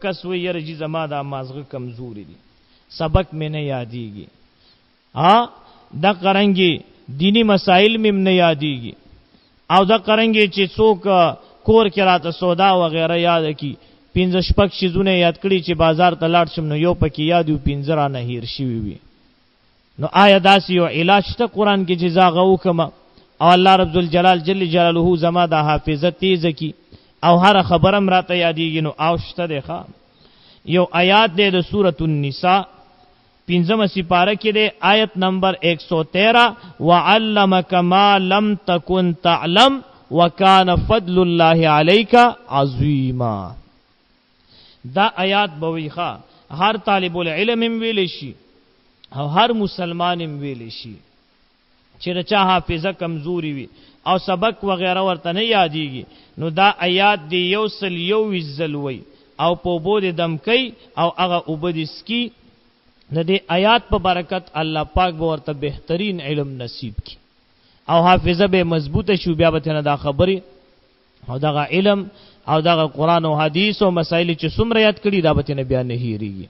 کس وی یره جی زما دا مازغه کمزوري دي سبق مې نه یادېږي دا قرنګي دینی مسائل مې نه یادېږي او دا قرنګي چې څوک کور کې راته سودا وغیرہ یاد کی 15 شیزونه یاد کړي چې بازار ته لاړ شم نو یو پکې یاد یو 15 را نه هیر شي وي نو آیا داسې یو علاج ته قران کې جزا غو کما او الله رب الجلال جل جلاله زما د حافظه تیز کی او هر خبرم راته یادېږي نو او شته ده یو آیات ده د سورۃ النساء 15 سپاره کې ده آیت نمبر 113 وعلمک ما لم تکن تعلم وکان فضل الله علیک عظیما دا آیات بویخا هر طالب العلم ویل شي او هر مسلمان ویل شي چې رچا حافظه کمزوري وي او سبق وغیرہ ورته نه یادېږي نو دا آیات دی یو سل یو وزلوي او په بود دم کوي او هغه وبدسکی د دې آیات په برکت الله پاک به ورته بهترین علم نصیب کی او حافظه به مضبوطه شو بیا به نه دا خبري او دا علم او دا قرآن او حدیث او مسائل چې څومره یاد کړي دا به نه بیا نه هېریږي